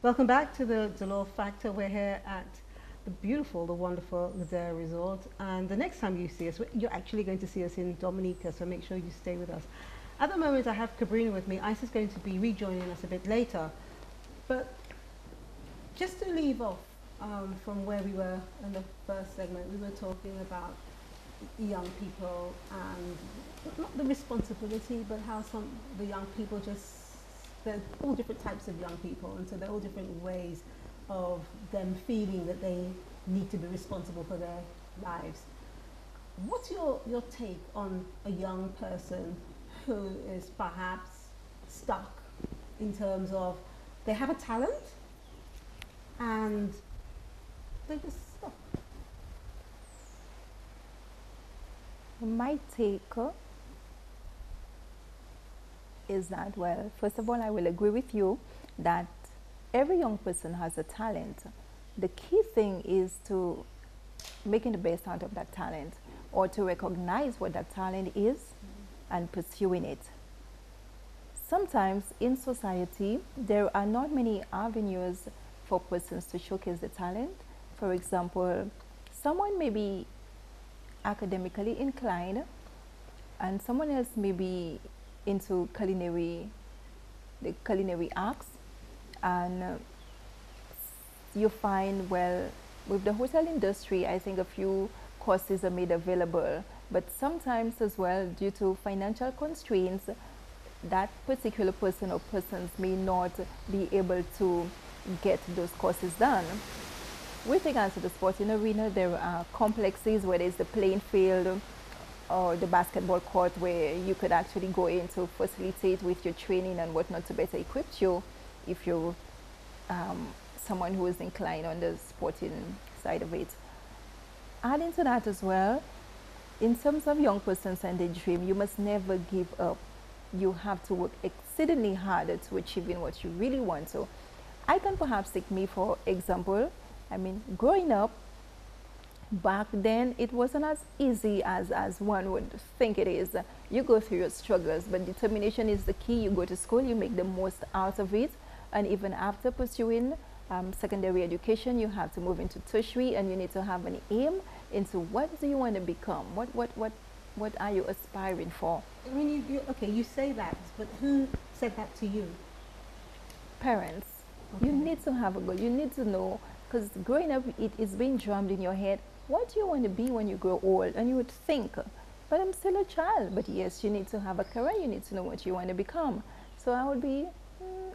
Welcome back to the Dolor Factor. We're here at the beautiful, the wonderful Ladera Resort. And the next time you see us, you're actually going to see us in Dominica, so make sure you stay with us. At the moment, I have Cabrina with me. Ice is going to be rejoining us a bit later. But just to leave off from where we were in the first segment, we were talking about young people and not the responsibility, but how some the young people just there's all different types of young people, and so there are all different ways of them feeling that they need to be responsible for their lives. What's your take on a young person who is perhaps stuck in terms of they have a talent and they just stuck? My take is that, well, first of all, I will agree with you that every young person has a talent. The key thing is to making the best out of that talent, or to recognize what that talent is and pursuing it. Sometimes in society, there are not many avenues for persons to showcase the talent. For example, someone may be academically inclined and someone else may be into the culinary arts, and you find, well, with the hotel industry, I think a few courses are made available, but sometimes as well, due to financial constraints, that particular person or persons may not be able to get those courses done. With regards to the sporting arena, there are complexes where there's the playing field or the basketball court where you could actually go in to facilitate with your training and whatnot to better equip you if you're someone who is inclined on the sporting side of it. Adding to that as well, in terms of young persons and their dream, you must never give up. You have to work exceedingly harder to achieving what you really want. So I can perhaps take me for example. I mean, growing up, back then it wasn't as easy as one would think it is. You go through your struggles, but determination is the key. You go to school, you make the most out of it, and even after pursuing secondary education, you have to move into tertiary, and you need to have an aim into what do you want to become, what are you aspiring for. I mean, okay, you say that, but who said that to you? Parents. Okay. You need to have a goal. You need to know, because growing up, it is being drummed in your head. What do you want to be when you grow old? And you would think, but I'm still a child. But yes, you need to have a career. You need to know what you want to become. So I would be,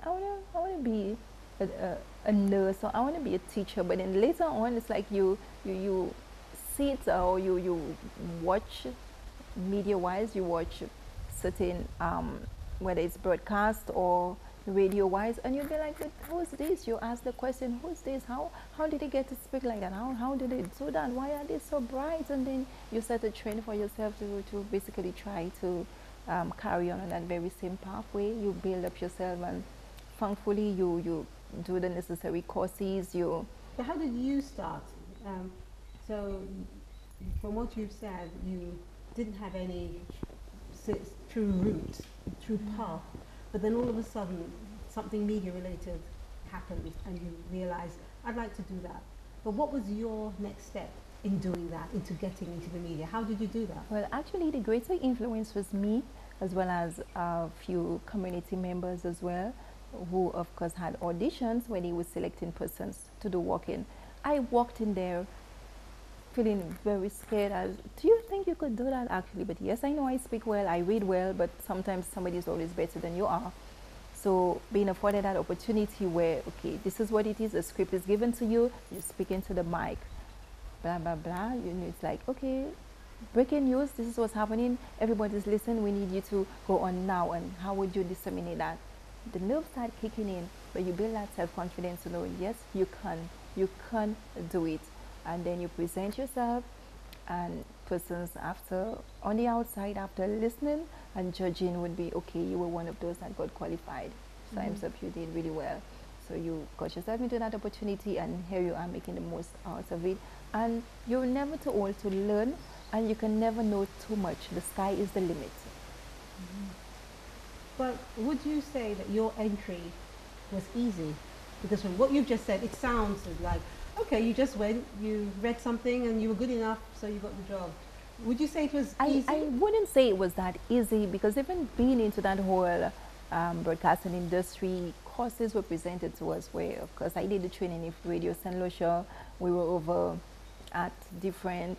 I want to be a nurse, or I want to be a teacher. But then later on, it's like you sit or you watch media-wise, you watch certain, whether it's broadcast or radio-wise, and you'll be like, but who's this? You ask the question, who's this? How did they get to speak like that? How did they do that? Why are they so bright? And then you start to train for yourself to basically try to carry on that very same pathway. You build up yourself, and thankfully you do the necessary courses. But how did you start? So from what you've said, you didn't have any true route, true path. But then all of a sudden, something media related happened and you realized, I'd like to do that. But what was your next step in doing that, into getting into the media? How did you do that? Well, actually, the greater influence was me, as well as a few community members as well, who of course had auditions when he was selecting persons to do walk-in. I walked in there feeling very scared. Do you think you could do that actually? But yes, I know I speak well, I read well, but sometimes somebody is always better than you are. So being afforded that opportunity where, okay, this is what it is, a script is given to you, you speak into the mic, blah, blah, blah. You know, it's like, okay, breaking news, this is what's happening, everybody's listening, we need you to go on now, and how would you disseminate that? The nerves start kicking in, but you build that self-confidence to know, yes, you can do it. And then you present yourself, and persons after, on the outside, after listening and judging, would be, okay, you were one of those that got qualified. Time's up, you did really well. So you got yourself into that opportunity, and here you are making the most out of it. And you're never too old to learn, and you can never know too much. The sky is the limit. But would you say that your entry was easy? Because from what you've just said, it sounds like, okay, you just went, you read something and you were good enough, so you got the job. Would you say it was easy? I wouldn't say it was that easy, because even being into that whole broadcasting industry, courses were presented to us where, of course, I did the training in Radio St. Lucia. We were over at different,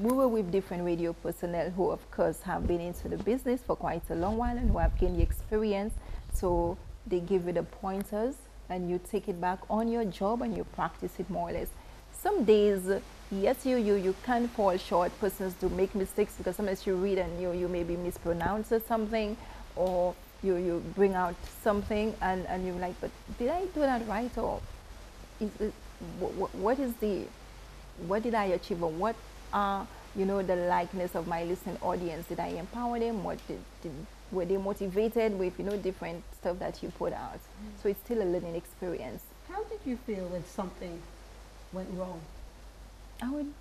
we were with different radio personnel who, of course, have been into the business for quite a long while and who have gained the experience. So they give you the pointers and you take it back on your job and you practice it more or less. Some days, yes, you can fall short. Persons do make mistakes, because sometimes you read and you maybe mispronounce something, or you bring out something and you're like, but did I do that right? Or is it, what did I achieve, or what are, you know, the likeness of my listening audience? Did I empower them? What were they motivated with, you know, different stuff that you put out? So it's still a learning experience. How did you feel when something went wrong? I would,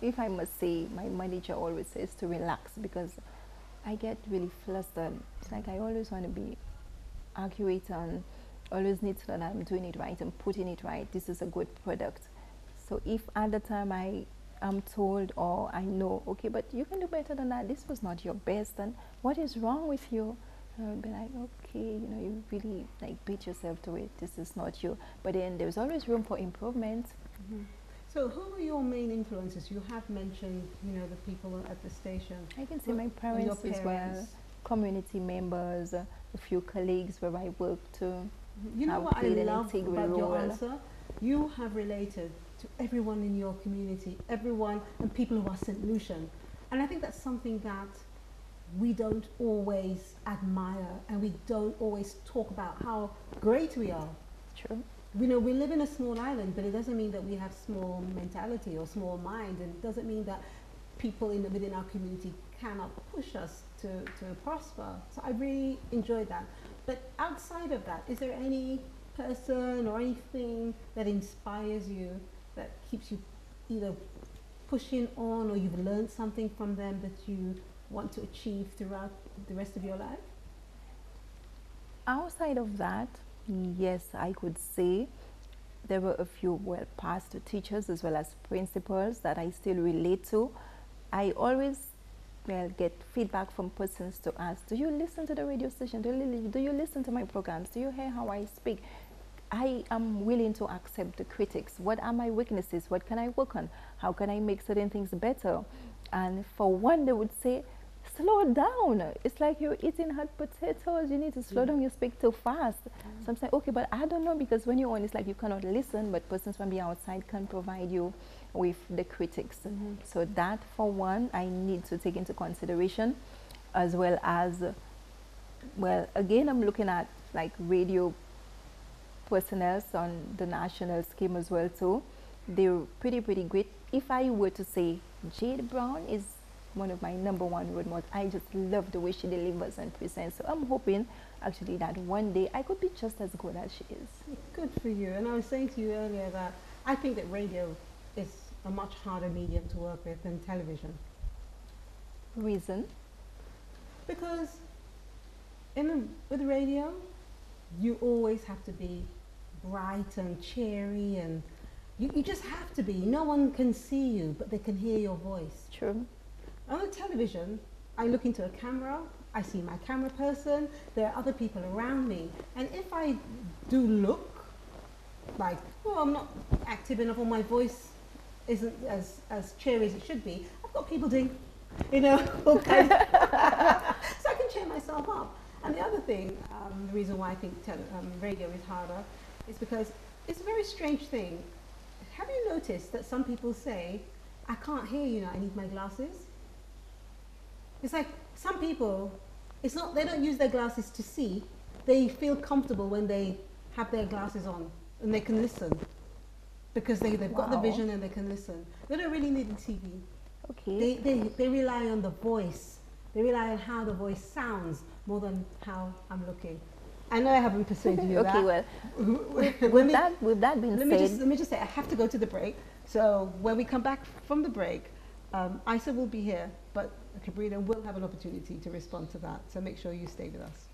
if I must say, my manager always says to relax, because I get really flustered. It's like I always want to be accurate and always need to know that I'm doing it right and putting it right. This is a good product. So if at the time I am told, or I know, okay, but you can do better than that, this was not your best, and what is wrong with you? I would be like, okay, you know, you really like beat yourself to it. This is not you. But then there's always room for improvement. Mm-hmm. So who are your main influences? You have mentioned, you know, the people at the station. I can say my parents as well, community members, a few colleagues where I work too. You know what I love about your answer? You have related to everyone in your community, everyone and people who are St. Lucian. And I think that's something that we don't always admire, and we don't always talk about how great we are. True. You know, we live in a small island, but it doesn't mean that we have small mentality or small mind, and it doesn't mean that people within our community cannot push us to prosper. So I really enjoyed that. But outside of that, is there any person or anything that inspires you, that keeps you either pushing on, or you've learned something from them that you want to achieve throughout the rest of your life? Outside of that, yes, I could say there were a few past teachers as well as principals that I still relate to. I always get feedback from persons to ask, do you listen to the radio station? Do you listen to my programs? Do you hear how I speak? I am willing to accept the critics. What are my weaknesses? What can I work on? How can I make certain things better? And for one, they would say, slow down. It's like you're eating hot potatoes. You need to slow down. You speak too fast. So I'm saying, okay, but I don't know, because when you're on, it's like you cannot listen, but persons from the outside can provide you with the critics. So that, for one, I need to take into consideration, as well as, well, again, I'm looking at like radio personnel on the national scheme as well too. They're pretty great. If I were to say, Jade Brown is one of my #1 role models. I just love the way she delivers and presents. So I'm hoping actually that one day I could be just as good as she is. Good for you. And I was saying to you earlier that I think that radio is a much harder medium to work with than television. Reason? Because with radio, you always have to be bright and cheery, and you just have to be. No one can see you, but they can hear your voice. True. On the television, I look into a camera, I see my camera person, there are other people around me. And if I do look like, oh, I'm not active enough, or my voice isn't as cheery as it should be, I've got people doing, you know, all kinds of so I can cheer myself up. And the other thing, the reason why I think radio is harder, is because it's a very strange thing. Have you noticed that some people say, I can't hear you now, I need my glasses? It's like some people, it's not, they don't use their glasses to see. They feel comfortable when they have their glasses on and they can listen, because they've got the vision and they can listen. They don't really need the TV. Okay. They rely on the voice. They rely on how the voice sounds more than how I'm looking. I know I haven't persuaded you. Okay, well, with that being said, let me just say, I have to go to the break. So when we come back from the break, Isa will be here, but Cabrina will have an opportunity to respond to that. So make sure you stay with us.